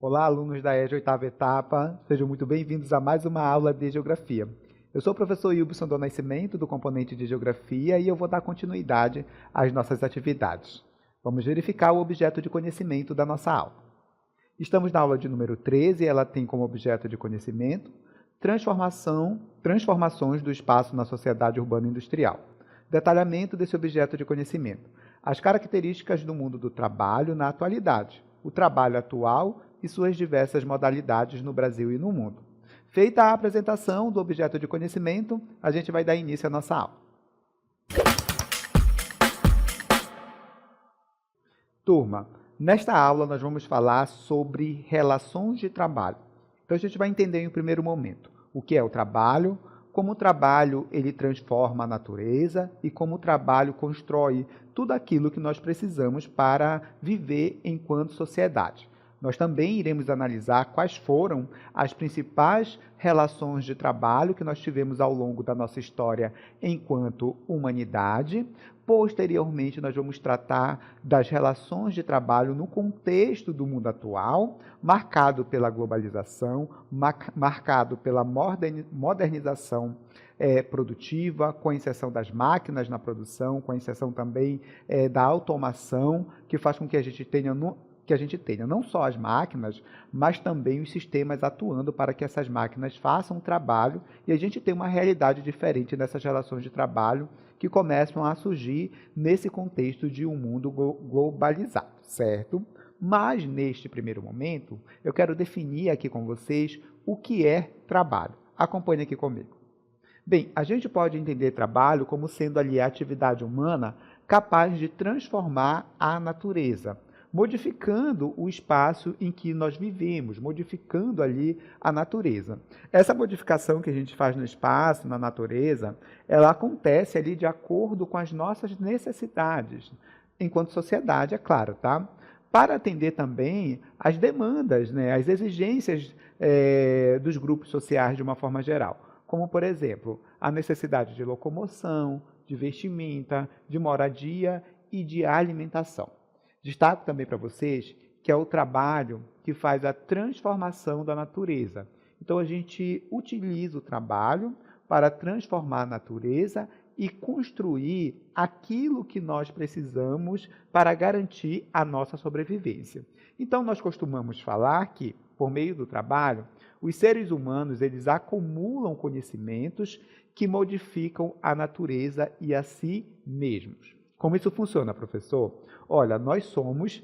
Olá, alunos da EJA oitava etapa, sejam muito bem-vindos a mais uma aula de Geografia. Eu sou o professor Ilbson do Nascimento, do componente de Geografia, e eu vou dar continuidade às nossas atividades. Vamos verificar o objeto de conhecimento da nossa aula. Estamos na aula de número 13, ela tem como objeto de conhecimento transformações do espaço na sociedade urbano-industrial. Detalhamento desse objeto de conhecimento. As características do mundo do trabalho na atualidade, o trabalho atual e suas diversas modalidades no Brasil e no mundo. Feita a apresentação do objeto de conhecimento, a gente vai dar início à nossa aula. Turma, nesta aula nós vamos falar sobre relações de trabalho. Então a gente vai entender em um primeiro momento o que é o trabalho, como o trabalho ele transforma a natureza e como o trabalho constrói tudo aquilo que nós precisamos para viver enquanto sociedade. Nós também iremos analisar quais foram as principais relações de trabalho que nós tivemos ao longo da nossa história enquanto humanidade. Posteriormente, nós vamos tratar das relações de trabalho no contexto do mundo atual, marcado pela globalização, marcado pela modernização produtiva, com a inserção das máquinas na produção, com a inserção também da automação, que faz com que a gente tenha não só as máquinas, mas também os sistemas atuando para que essas máquinas façam o trabalho e a gente tem uma realidade diferente nessas relações de trabalho que começam a surgir nesse contexto de um mundo globalizado, certo? Mas, neste primeiro momento, eu quero definir aqui com vocês o que é trabalho. Acompanhe aqui comigo. Bem, a gente pode entender trabalho como sendo ali a atividade humana capaz de transformar a natureza, modificando o espaço em que nós vivemos, modificando ali a natureza. Essa modificação que a gente faz no espaço, na natureza, ela acontece ali de acordo com as nossas necessidades, enquanto sociedade, é claro, tá? Para atender também as demandas, as exigências dos grupos sociais de uma forma geral, como, por exemplo, a necessidade de locomoção, de vestimenta, de moradia e de alimentação. Destaco também para vocês que é o trabalho que faz a transformação da natureza. Então, a gente utiliza o trabalho para transformar a natureza e construir aquilo que nós precisamos para garantir a nossa sobrevivência. Então, nós costumamos falar que, por meio do trabalho, os seres humanos eles acumulam conhecimentos que modificam a natureza e a si mesmos. Como isso funciona, professor? Olha, nós somos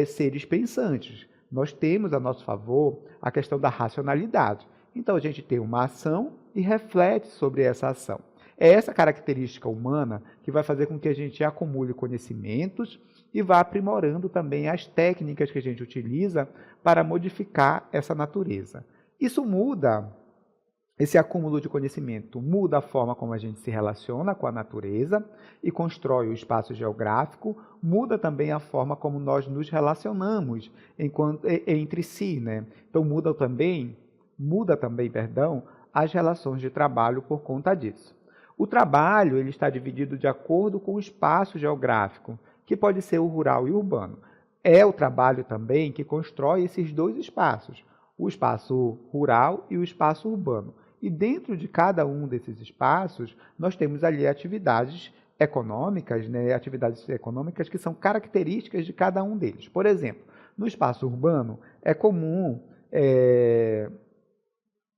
seres pensantes. Nós temos a nosso favor a questão da racionalidade. Então, a gente tem uma ação e reflete sobre essa ação. É essa característica humana que vai fazer com que a gente acumule conhecimentos e vá aprimorando também as técnicas que a gente utiliza para modificar essa natureza. Isso muda. Esse acúmulo de conhecimento muda a forma como a gente se relaciona com a natureza e constrói o espaço geográfico, muda também a forma como nós nos relacionamos entre si, Então, muda também, as relações de trabalho por conta disso. O trabalho ele está dividido de acordo com o espaço geográfico, que pode ser o rural e o urbano. É o trabalho também que constrói esses dois espaços, o espaço rural e o espaço urbano. E dentro de cada um desses espaços, nós temos ali atividades econômicas, atividades econômicas que são características de cada um deles. Por exemplo, no espaço urbano, é comum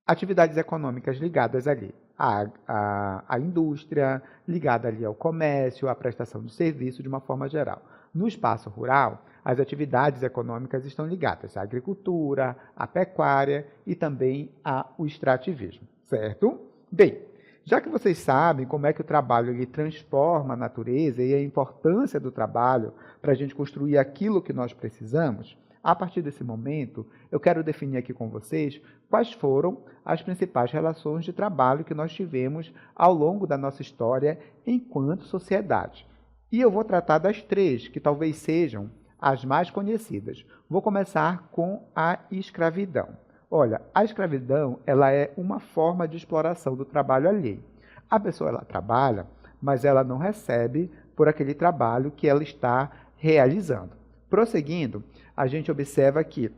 atividades econômicas ligadas ali à indústria, ligada ali ao comércio, à prestação de serviço de uma forma geral. No espaço rural, as atividades econômicas estão ligadas à agricultura, à pecuária e também ao extrativismo, certo? Bem, já que vocês sabem como é que o trabalho ele transforma a natureza e a importância do trabalho para a gente construir aquilo que nós precisamos, a partir desse momento, eu quero definir aqui com vocês quais foram as principais relações de trabalho que nós tivemos ao longo da nossa história enquanto sociedade. E eu vou tratar das três, que talvez sejam as mais conhecidas. Vou começar com a escravidão. Olha, a escravidão ela é uma forma de exploração do trabalho alheio. A pessoa ela trabalha, mas ela não recebe por aquele trabalho que ela está realizando. Prosseguindo, a gente observa que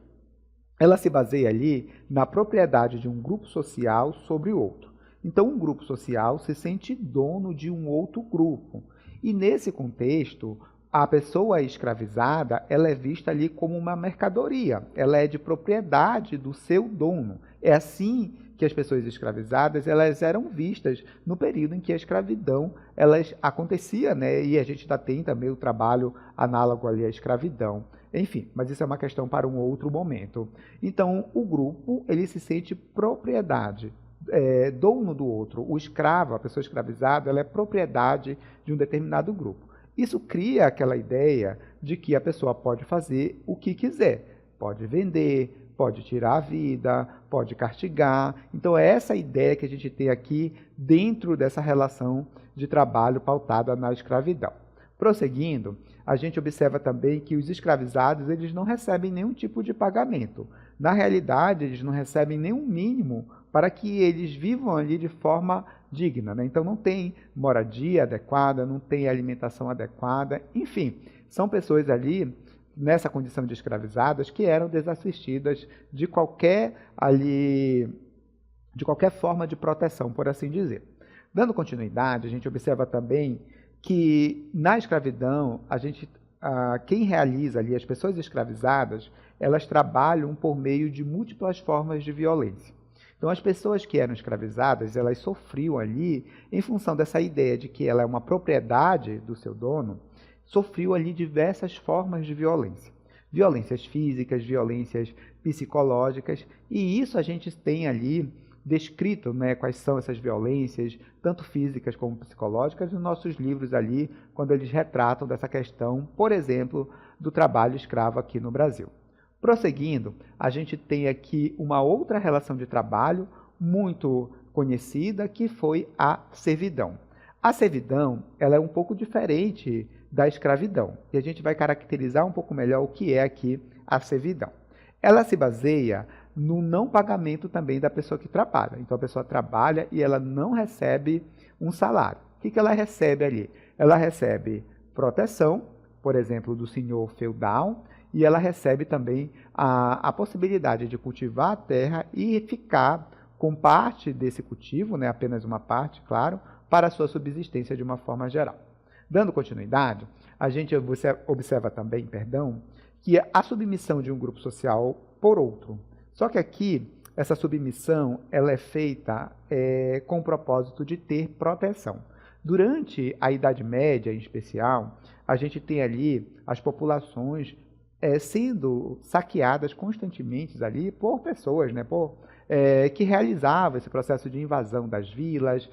ela se baseia ali na propriedade de um grupo social sobre o outro. Então, um grupo social se sente dono de um outro grupo. E nesse contexto, a pessoa escravizada, ela é vista ali como uma mercadoria, ela é de propriedade do seu dono. É assim que as pessoas escravizadas, elas eram vistas no período em que a escravidão elas acontecia, né? E a gente ainda tem também o trabalho análogo ali à escravidão. Enfim, mas isso é uma questão para um outro momento. Então, o grupo, ele se sente propriedade, dono do outro. O escravo, a pessoa escravizada, ela é propriedade de um determinado grupo. Isso cria aquela ideia de que a pessoa pode fazer o que quiser. Pode vender, pode tirar a vida, pode castigar. Então, é essa ideia que a gente tem aqui dentro dessa relação de trabalho pautada na escravidão. Prosseguindo, a gente observa também que os escravizados eles não recebem nenhum tipo de pagamento. Na realidade, eles não recebem nenhum mínimo para que eles vivam ali de forma digna, né? Então, não tem moradia adequada, não tem alimentação adequada, enfim, são pessoas ali nessa condição de escravizadas que eram desassistidas de qualquer forma de proteção, por assim dizer. Dando continuidade, a gente observa também que na escravidão, quem realiza ali, as pessoas escravizadas, elas trabalham por meio de múltiplas formas de violência. Então, as pessoas que eram escravizadas, elas sofriam ali, em função dessa ideia de que ela é uma propriedade do seu dono, sofriam ali diversas formas de violência. Violências físicas, violências psicológicas, e isso a gente tem ali descrito, né, quais são essas violências, tanto físicas como psicológicas, nos nossos livros ali, quando eles retratam dessa questão, por exemplo, do trabalho escravo aqui no Brasil. Prosseguindo, a gente tem aqui uma outra relação de trabalho muito conhecida, que foi a servidão. A servidão, ela é um pouco diferente da escravidão, e a gente vai caracterizar um pouco melhor o que é aqui a servidão. Ela se baseia no não pagamento também da pessoa que trabalha. Então, a pessoa trabalha e ela não recebe um salário. O que ela recebe ali? Ela recebe proteção, por exemplo, do senhor feudal, e ela recebe também a possibilidade de cultivar a terra e ficar com parte desse cultivo, né, apenas uma parte, claro, para a sua subsistência de uma forma geral. Dando continuidade, a gente observa também, que a submissão de um grupo social por outro. Só que aqui, essa submissão ela é feita com o propósito de ter proteção. Durante a Idade Média, em especial, a gente tem ali as populações sendo saqueadas constantemente ali por pessoas, né, que realizavam esse processo de invasão das vilas,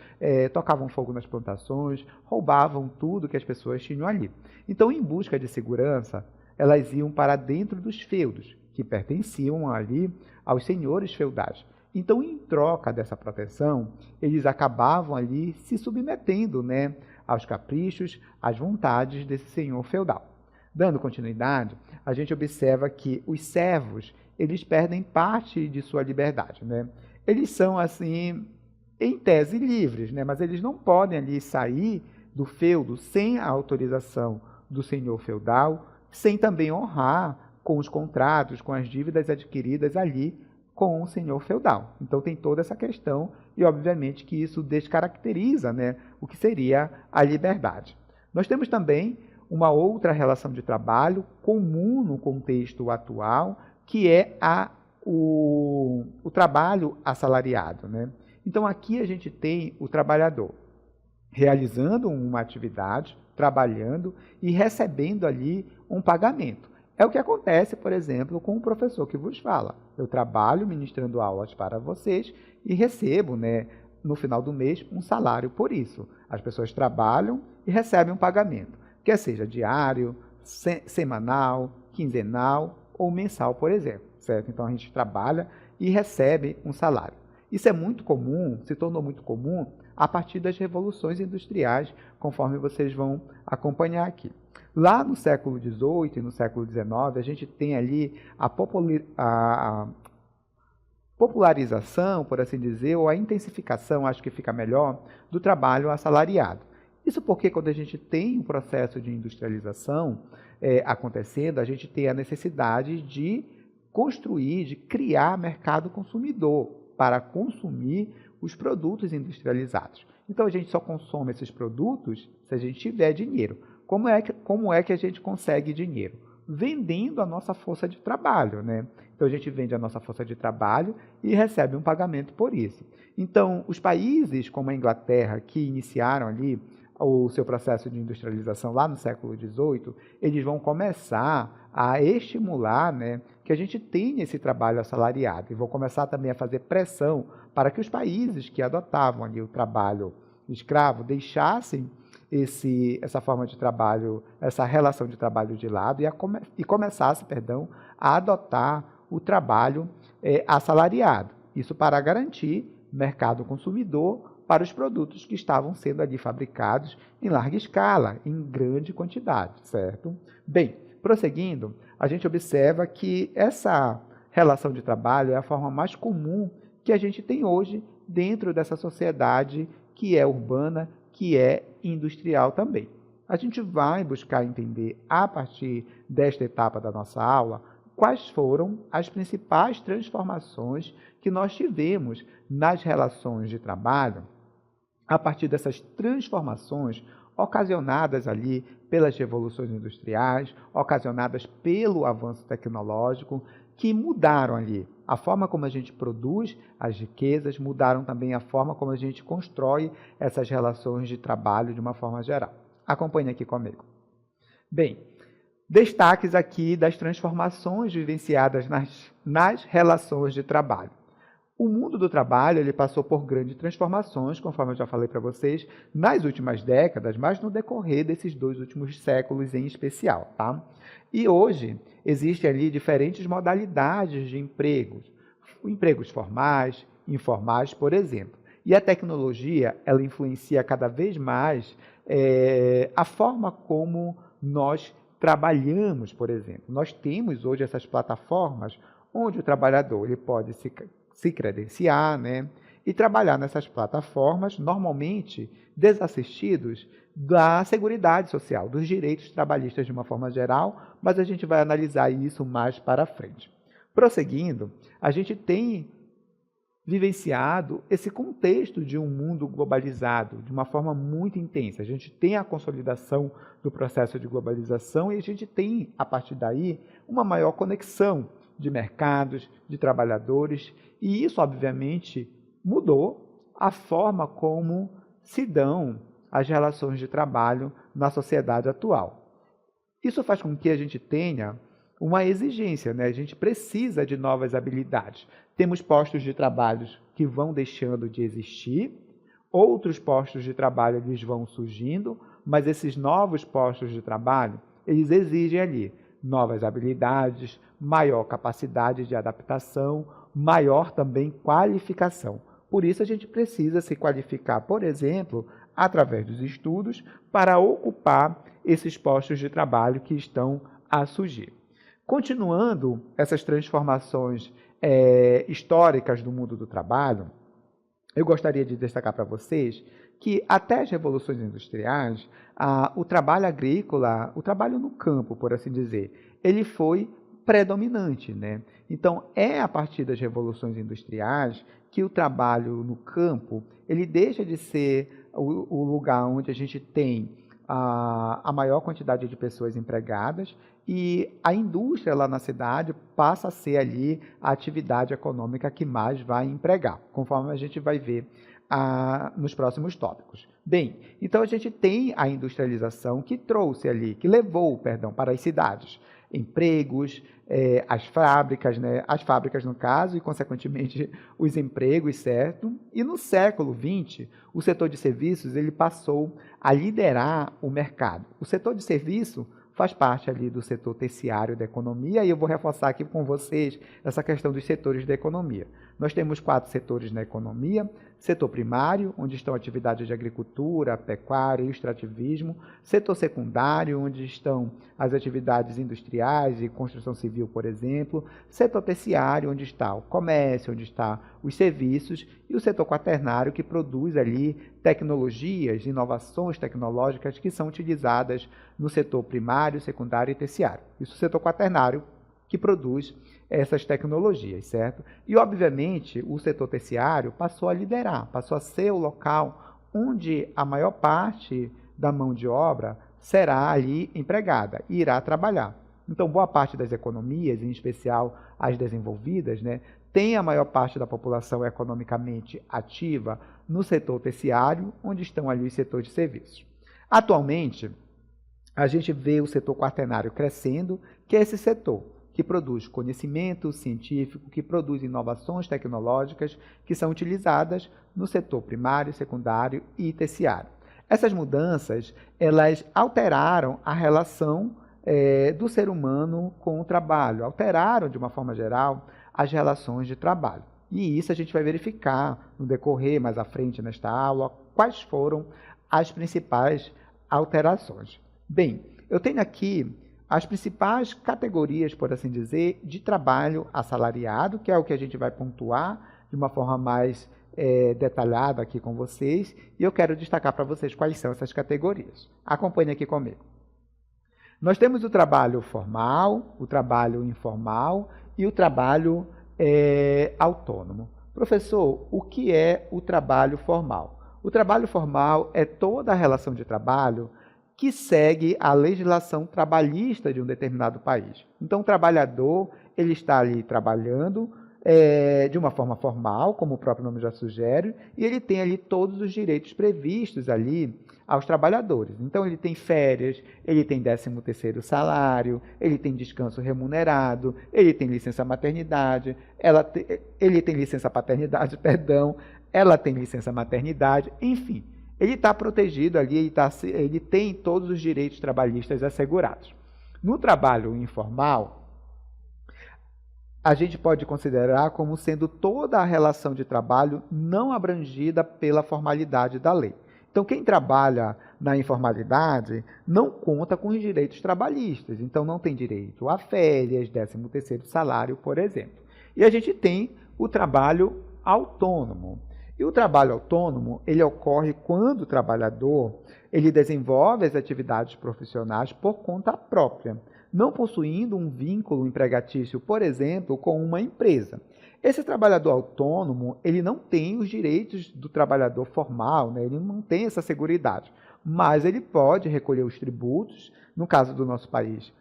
tocavam fogo nas plantações, roubavam tudo que as pessoas tinham ali. Então, em busca de segurança, elas iam para dentro dos feudos, que pertenciam ali aos senhores feudais. Então, em troca dessa proteção, eles acabavam ali se submetendo, né, aos caprichos, às vontades desse senhor feudal. Dando continuidade, a gente observa que os servos, eles perdem parte de sua liberdade, né? Eles são, assim, em tese livres, né? Mas eles não podem ali sair do feudo sem a autorização do senhor feudal, sem também honrar com os contratos, com as dívidas adquiridas ali com o senhor feudal. Então tem toda essa questão e, obviamente, que isso descaracteriza, né, o que seria a liberdade. Nós temos também uma outra relação de trabalho comum no contexto atual, que é o trabalho assalariado, né? Então aqui a gente tem o trabalhador realizando uma atividade, trabalhando e recebendo ali um pagamento. É o que acontece, por exemplo, com o professor que vos fala. Eu trabalho ministrando aulas para vocês e recebo, né, no final do mês, um salário por isso. As pessoas trabalham e recebem um pagamento, quer seja diário, semanal, quinzenal ou mensal, por exemplo, certo? Então, a gente trabalha e recebe um salário. Isso é muito comum, se tornou muito comum a partir das revoluções industriais, conforme vocês vão acompanhar aqui. Lá no século XVIII e no século XIX, a gente tem ali a popularização, por assim dizer, ou a intensificação, acho que fica melhor, do trabalho assalariado. Isso porque quando a gente tem um processo de industrialização acontecendo, a gente tem a necessidade de construir, de criar mercado consumidor para consumir os produtos industrializados. Então, a gente só consome esses produtos se a gente tiver dinheiro. Como é que a gente consegue dinheiro? Vendendo a nossa força de trabalho, né? Então, a gente vende a nossa força de trabalho e recebe um pagamento por isso. Então, os países como a Inglaterra, que iniciaram ali o seu processo de industrialização lá no século XVIII, eles vão começar a estimular, né, que a gente tenha esse trabalho assalariado e vão começar também a fazer pressão para que os países que adotavam ali o trabalho escravo deixassem essa forma de trabalho, essa relação de trabalho de lado e começasse, a adotar o trabalho assalariado. Isso para garantir mercado consumidor para os produtos que estavam sendo ali fabricados em larga escala, em grande quantidade, certo? Bem, prosseguindo, a gente observa que essa relação de trabalho é a forma mais comum que a gente tem hoje dentro dessa sociedade que é urbana, que é industrial também. A gente vai buscar entender, a partir desta etapa da nossa aula, quais foram as principais transformações que nós tivemos nas relações de trabalho, a partir dessas transformações ocasionadas ali pelas revoluções industriais, ocasionadas pelo avanço tecnológico, que mudaram ali a forma como a gente produz as riquezas, mudaram também a forma como a gente constrói essas relações de trabalho de uma forma geral. Acompanhe aqui comigo. Bem, destaques aqui das transformações vivenciadas nas relações de trabalho. O mundo do trabalho ele passou por grandes transformações, conforme eu já falei para vocês, nas últimas décadas, mas no decorrer desses 2 últimos séculos em especial. Tá? E hoje existem ali diferentes modalidades de empregos formais, informais, por exemplo. E a tecnologia ela influencia cada vez mais a forma como nós trabalhamos, por exemplo. Nós temos hoje essas plataformas onde o trabalhador ele pode se credenciar, né, e trabalhar nessas plataformas, normalmente desassistidos da Seguridade Social, dos direitos trabalhistas de uma forma geral, mas a gente vai analisar isso mais para frente. Prosseguindo, a gente tem vivenciado esse contexto de um mundo globalizado de uma forma muito intensa. A gente tem a consolidação do processo de globalização e a gente tem, a partir daí, uma maior conexão de mercados, de trabalhadores, e isso, obviamente, mudou a forma como se dão as relações de trabalho na sociedade atual. Isso faz com que a gente tenha uma exigência, né? A gente precisa de novas habilidades. Temos postos de trabalho que vão deixando de existir, outros postos de trabalho eles vão surgindo, mas esses novos postos de trabalho, eles exigem ali novas habilidades, maior capacidade de adaptação, maior também qualificação. Por isso, a gente precisa se qualificar, por exemplo, através dos estudos, para ocupar esses postos de trabalho que estão a surgir. Continuando essas transformações históricas do mundo do trabalho, eu gostaria de destacar para vocês que até as revoluções industriais, o trabalho agrícola, o trabalho no campo, por assim dizer, ele foi predominante, né? Então, é a partir das revoluções industriais que o trabalho no campo, ele deixa de ser o lugar onde a gente tem a maior quantidade de pessoas empregadas e a indústria lá na cidade passa a ser ali a atividade econômica que mais vai empregar, conforme a gente vai ver nos próximos tópicos. Bem, então a gente tem a industrialização que trouxe ali, que levou, para as cidades, empregos, as fábricas, né? As fábricas no caso, e consequentemente os empregos, certo? E no século XX, o setor de serviços ele passou a liderar o mercado. O setor de serviço faz parte ali do setor terciário da economia, e eu vou reforçar aqui com vocês essa questão dos setores da economia. Nós temos 4 setores na economia: setor primário, onde estão atividades de agricultura, pecuária e extrativismo; setor secundário, onde estão as atividades industriais e construção civil, por exemplo; setor terciário, onde está o comércio, onde está os serviços; e o setor quaternário, que produz ali tecnologias, inovações tecnológicas que são utilizadas no setor primário, secundário e terciário. Isso é o setor quaternário, que produz essas tecnologias, certo? E, obviamente, o setor terciário passou a liderar, passou a ser o local onde a maior parte da mão de obra será ali empregada e irá trabalhar. Então, boa parte das economias, em especial as desenvolvidas, né, tem a maior parte da população economicamente ativa no setor terciário, onde estão ali os setores de serviços. Atualmente, a gente vê o setor quaternário crescendo, que é esse setor que produz conhecimento científico, que produz inovações tecnológicas que são utilizadas no setor primário, secundário e terciário. Essas mudanças, elas alteraram a relação do ser humano com o trabalho, alteraram, de uma forma geral, as relações de trabalho. E isso a gente vai verificar no decorrer, mais à frente nesta aula, quais foram as principais alterações. Bem, eu tenho aqui as principais categorias, por assim dizer, de trabalho assalariado, que é o que a gente vai pontuar de uma forma mais detalhada aqui com vocês, e eu quero destacar para vocês quais são essas categorias. Acompanhe aqui comigo. Nós temos o trabalho formal, o trabalho informal e o trabalho autônomo. Professor, o que é o trabalho formal? O trabalho formal é toda a relação de trabalho que segue a legislação trabalhista de um determinado país. Então, o trabalhador ele está ali trabalhando de uma forma formal, como o próprio nome já sugere, e ele tem ali todos os direitos previstos ali aos trabalhadores. Então, ele tem férias, ele tem 13º salário, ele tem descanso remunerado, ele tem licença maternidade, ele tem licença paternidade, perdão, ela tem licença maternidade, enfim. Ele está protegido ali, ele tem todos os direitos trabalhistas assegurados. No trabalho informal, a gente pode considerar como sendo toda a relação de trabalho não abrangida pela formalidade da lei. Então, quem trabalha na informalidade não conta com os direitos trabalhistas, então não tem direito a férias, 13º salário, por exemplo. E a gente tem o trabalho autônomo. E o trabalho autônomo, ele ocorre quando o trabalhador ele desenvolve as atividades profissionais por conta própria, não possuindo um vínculo empregatício, por exemplo, com uma empresa. Esse trabalhador autônomo, ele não tem os direitos do trabalhador formal, né? Ele não tem essa seguridade, mas ele pode recolher os tributos, no caso do nosso país,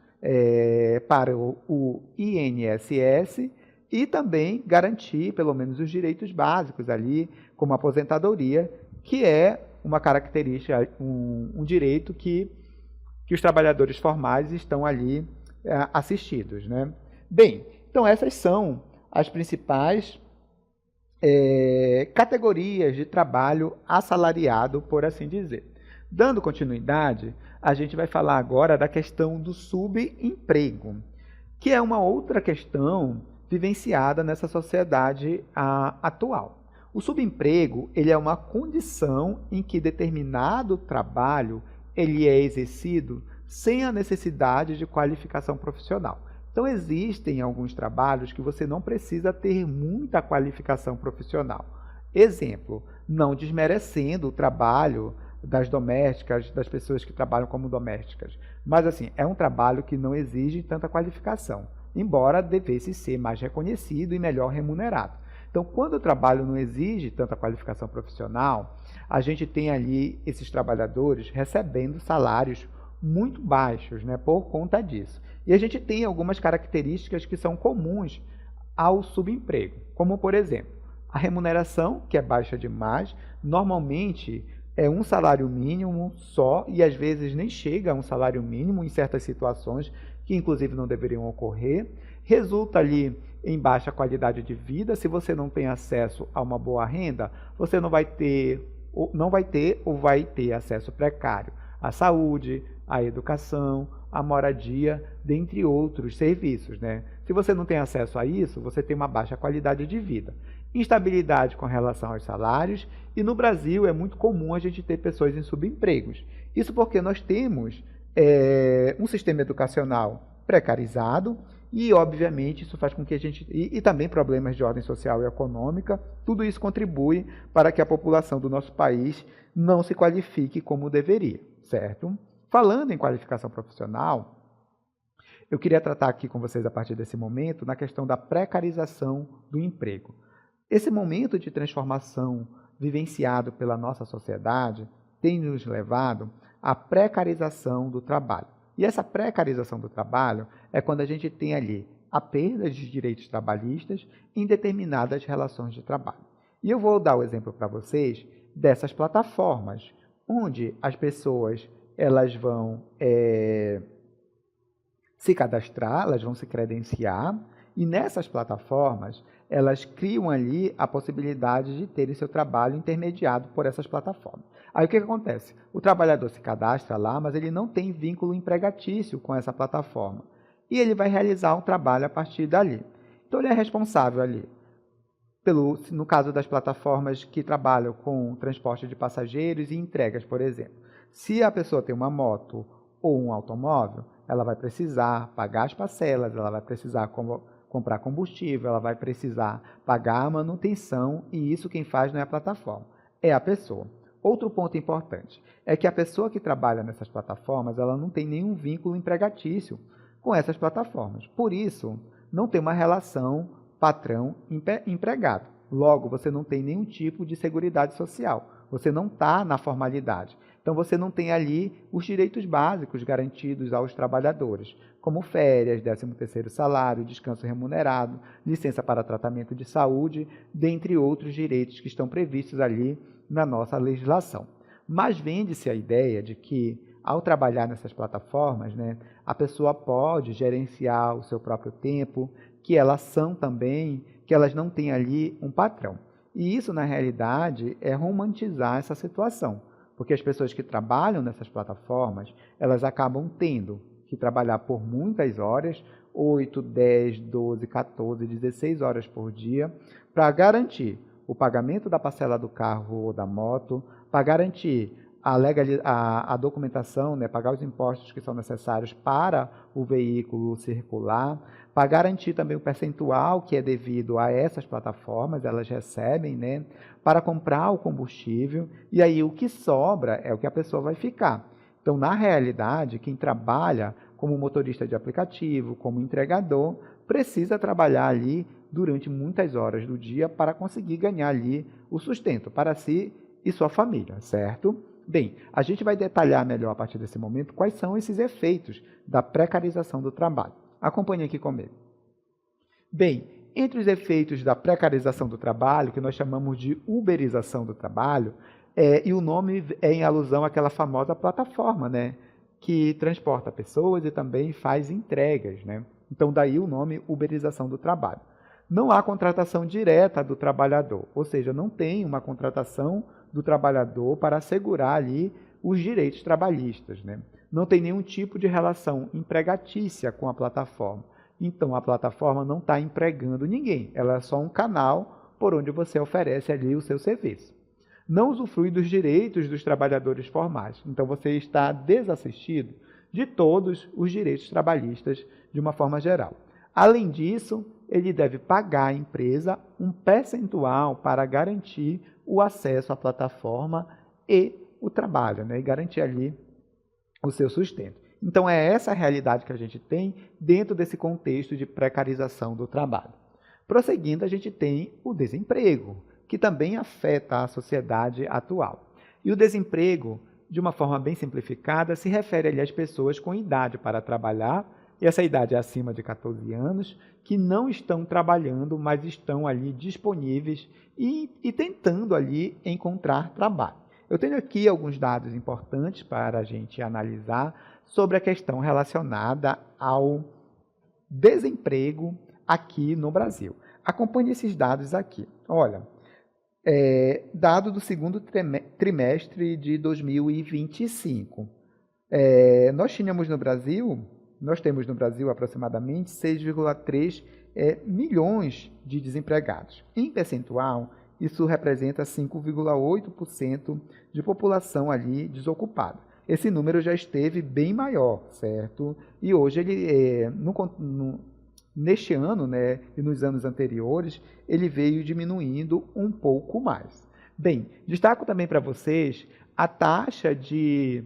para o INSS, e também garantir, pelo menos, os direitos básicos ali, como a aposentadoria, que é uma característica, um direito que os trabalhadores formais estão ali assistidos, né? Bem, então essas são as principais categorias de trabalho assalariado, por assim dizer. Dando continuidade, a gente vai falar agora da questão do subemprego, que é uma outra questão vivenciada nessa sociedade atual. O subemprego ele é uma condição em que determinado trabalho ele é exercido sem a necessidade de qualificação profissional. Então, existem alguns trabalhos que você não precisa ter muita qualificação profissional. Exemplo, não desmerecendo o trabalho das domésticas, das pessoas que trabalham como domésticas. Mas, assim, é um trabalho que não exige tanta qualificação, embora devesse ser mais reconhecido e melhor remunerado. Então, quando o trabalho não exige tanta qualificação profissional, a gente tem ali esses trabalhadores recebendo salários muito baixos, né, por conta disso. E a gente tem algumas características que são comuns ao subemprego, como, por exemplo, a remuneração, que é baixa demais, normalmente é um salário mínimo só, e às vezes nem chega a um salário mínimo em certas situações, que inclusive não deveriam ocorrer, resulta ali em baixa qualidade de vida. Se você não tem acesso a uma boa renda, você não vai ter ou vai ter acesso precário à saúde, à educação, à moradia, dentre outros serviços, né? Se você não tem acesso a isso, você tem uma baixa qualidade de vida. Instabilidade com relação aos salários, e no Brasil é muito comum a gente ter pessoas em subempregos. Isso porque nós temos um sistema educacional precarizado, e, obviamente, isso faz com que a gente... E também problemas de ordem social e econômica, tudo isso contribui para que a população do nosso país não se qualifique como deveria, certo? Falando em qualificação profissional, Eu queria tratar aqui com vocês, a partir desse momento, na questão da precarização do emprego. Esse momento de transformação vivenciado pela nossa sociedade tem nos levado à precarização do trabalho. E essa precarização do trabalho é quando a gente tem ali a perda de direitos trabalhistas em determinadas relações de trabalho. E eu vou dar o exemplo para vocês dessas plataformas, onde as pessoas elas vão se cadastrar, elas vão se credenciar, e nessas plataformas, elas criam ali a possibilidade de terem seu trabalho intermediado por essas plataformas. Aí o que acontece? O trabalhador se cadastra lá, mas ele não tem vínculo empregatício com essa plataforma. E ele vai realizar um trabalho a partir dali. Então, ele é responsável ali, no caso das plataformas que trabalham com transporte de passageiros e entregas, por exemplo. Se a pessoa tem uma moto ou um automóvel, ela vai precisar pagar as parcelas, ela vai precisar comprar combustível, ela vai precisar pagar a manutenção, e isso quem faz não é a plataforma, é a pessoa. Outro ponto importante é que a pessoa que trabalha nessas plataformas, ela não tem nenhum vínculo empregatício com essas plataformas. Por isso, não tem uma relação patrão-empregado. Logo, você não tem nenhum tipo de seguridade social. Você não está na formalidade. Então, você não tem ali os direitos básicos garantidos aos trabalhadores, como férias, 13º salário, descanso remunerado, licença para tratamento de saúde, dentre outros direitos que estão previstos ali na nossa legislação. Mas vende-se a ideia de que, ao trabalhar nessas plataformas, a pessoa pode gerenciar o seu próprio tempo, que elas não têm ali um patrão. E isso, na realidade, é romantizar essa situação, porque as pessoas que trabalham nessas plataformas, elas acabam tendo que trabalhar por muitas horas, 8, 10, 12, 14, 16 horas por dia, para garantir o pagamento da parcela do carro ou da moto, para garantir a documentação, pagar os impostos que são necessários para o veículo circular, para garantir também o percentual que é devido a essas plataformas, elas recebem, para comprar o combustível, e aí o que sobra é o que a pessoa vai ficar. Então, na realidade, quem trabalha como motorista de aplicativo, como entregador, precisa trabalhar ali durante muitas horas do dia para conseguir ganhar ali o sustento para si e sua família, certo? Bem, a gente vai detalhar melhor a partir desse momento quais são esses efeitos da precarização do trabalho. Acompanhe aqui comigo. Bem, entre os efeitos da precarização do trabalho, que nós chamamos de uberização do trabalho, e o nome é em alusão àquela famosa plataforma, que transporta pessoas e também faz entregas, Então, daí o nome uberização do trabalho. Não há contratação direta do trabalhador, ou seja, não tem uma contratação do trabalhador para assegurar ali os direitos trabalhistas, Não tem nenhum tipo de relação empregatícia com a plataforma. Então, a plataforma não está empregando ninguém, ela é só um canal por onde você oferece ali o seu serviço. Não usufrui dos direitos dos trabalhadores formais. Então, você está desassistido de todos os direitos trabalhistas de uma forma geral. Além disso, ele deve pagar à empresa um percentual para garantir o acesso à plataforma e o trabalho, e garantir ali o seu sustento. Então, é essa a realidade que a gente tem dentro desse contexto de precarização do trabalho. Prosseguindo, a gente tem o desemprego, que também afeta a sociedade atual. E o desemprego, de uma forma bem simplificada, se refere ali às pessoas com idade para trabalhar, e essa idade é acima de 14 anos, que não estão trabalhando, mas estão ali disponíveis e tentando ali encontrar trabalho. Eu tenho aqui alguns dados importantes para a gente analisar sobre a questão relacionada ao desemprego aqui no Brasil. Acompanhe esses dados aqui. Olha, dado do segundo trimestre de 2025. Nós temos no Brasil aproximadamente 6,3 milhões de desempregados. Em percentual, isso representa 5,8% de população ali desocupada. Esse número já esteve bem maior, certo? E hoje, neste ano, e nos anos anteriores, ele veio diminuindo um pouco mais. Bem, destaco também para vocês a taxa de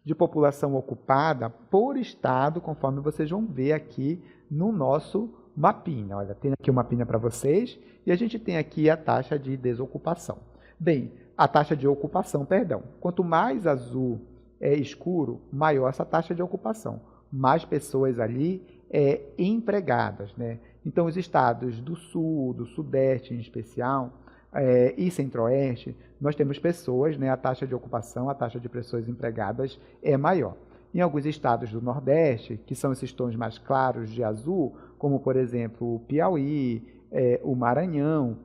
de população ocupada por estado, conforme vocês vão ver aqui no nosso mapinha. Olha, tem aqui o mapinha para vocês e a gente tem aqui a taxa de desocupação. Bem, a taxa de ocupação, perdão. Quanto mais azul é escuro, maior essa taxa de ocupação. Mais pessoas ali empregadas, né? Então, os estados do sul, do sudeste em especial, e centro-oeste, nós temos pessoas, né, a taxa de ocupação, a taxa de pessoas empregadas é maior. Em alguns estados do Nordeste, que são esses tons mais claros de azul, como, por exemplo, o Piauí, o Maranhão,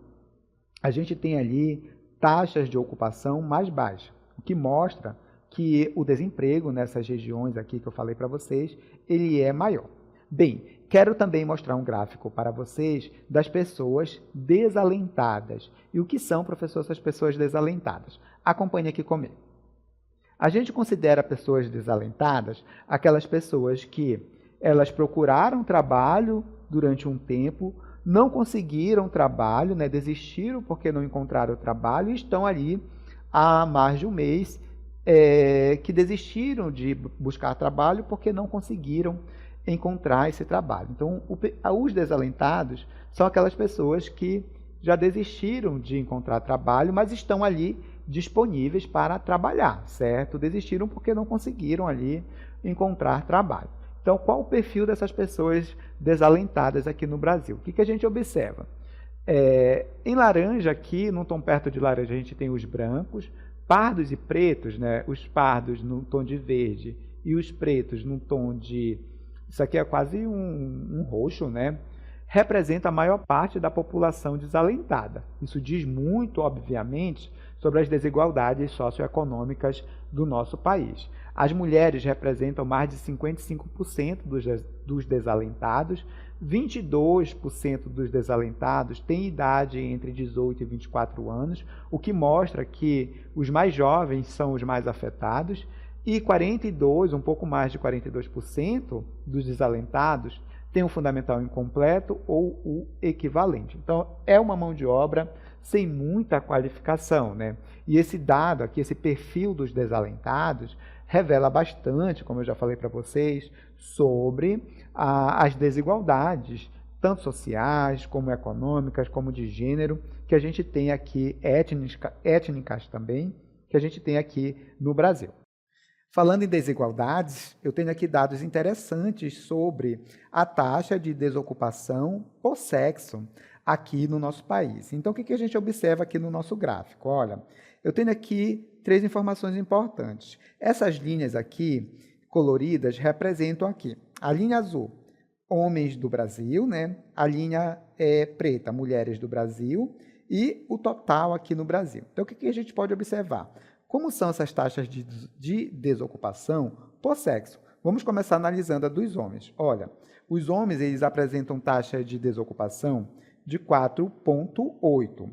a gente tem ali taxas de ocupação mais baixas, o que mostra que o desemprego nessas regiões aqui que eu falei para vocês, ele é maior. Bem, quero também mostrar um gráfico para vocês das pessoas desalentadas. E o que são, professor, essas pessoas desalentadas? Acompanhe aqui comigo. A gente considera pessoas desalentadas aquelas pessoas que elas procuraram trabalho durante um tempo, não conseguiram trabalho, né, desistiram porque não encontraram trabalho e estão ali há mais de um mês que desistiram de buscar trabalho porque não conseguiram encontrar esse trabalho. Então, os desalentados são aquelas pessoas que já desistiram de encontrar trabalho, mas estão ali disponíveis para trabalhar, certo? Desistiram porque não conseguiram ali encontrar trabalho. Então, qual o perfil dessas pessoas desalentadas aqui no Brasil? O que a gente observa? Em laranja aqui, num tom perto de laranja, a gente tem os brancos, pardos e pretos, né? Os pardos num tom de verde e os pretos num tom de... Isso aqui é quase um roxo, né? Representa a maior parte da população desalentada. Isso diz muito, obviamente, sobre as desigualdades socioeconômicas do nosso país. As mulheres representam mais de 55% dos desalentados, 22% dos desalentados têm idade entre 18 e 24 anos, o que mostra que os mais jovens são os mais afetados, e 42%, um pouco mais de 42% dos desalentados têm um fundamental incompleto ou o equivalente. Então, é uma mão de obra sem muita qualificação, né? E esse dado aqui, esse perfil dos desalentados, revela bastante, como eu já falei para vocês, sobre as desigualdades, tanto sociais, como econômicas, como de gênero, que a gente tem aqui, étnicas também, que a gente tem aqui no Brasil. Falando em desigualdades, eu tenho aqui dados interessantes sobre a taxa de desocupação por sexo aqui no nosso país. Então, o que a gente observa aqui no nosso gráfico? Olha, eu tenho aqui 3 informações importantes. Essas linhas aqui, coloridas, representam aqui a linha azul, homens do Brasil, né? A linha preta, mulheres do Brasil, e o total aqui no Brasil. Então, o que a gente pode observar? Como são essas taxas de desocupação por sexo? Vamos começar analisando a dos homens. Olha, os homens eles apresentam taxa de desocupação de 4,8.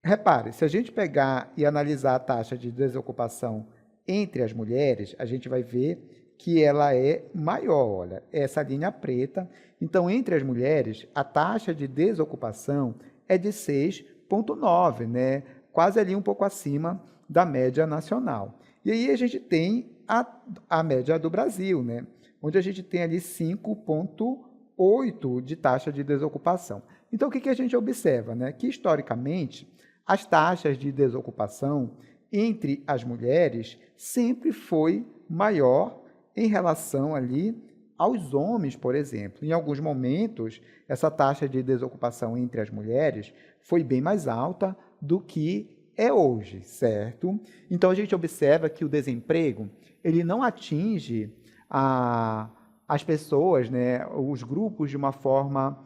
Repare, se a gente pegar e analisar a taxa de desocupação entre as mulheres, a gente vai ver que ela é maior. Olha, essa linha preta. Então, entre as mulheres, a taxa de desocupação é de 6,9, né? Quase ali um pouco acima da média nacional. E aí a gente tem a média do Brasil, né? Onde a gente tem ali 5,8 de taxa de desocupação. Então, o que a gente observa? Né? Que, historicamente, as taxas de desocupação entre as mulheres sempre foi maior em relação ali aos homens, por exemplo. Em alguns momentos, essa taxa de desocupação entre as mulheres foi bem mais alta do que é hoje, certo? Então, a gente observa que o desemprego ele não atinge as pessoas, né, os grupos, de uma forma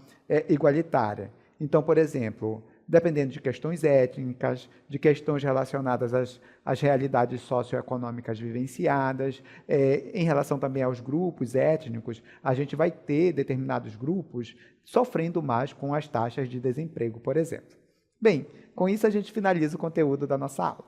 igualitária. Então, por exemplo, dependendo de questões étnicas, de questões relacionadas às realidades socioeconômicas vivenciadas, em relação também aos grupos étnicos, a gente vai ter determinados grupos sofrendo mais com as taxas de desemprego, por exemplo. Bem, com isso a gente finaliza o conteúdo da nossa aula.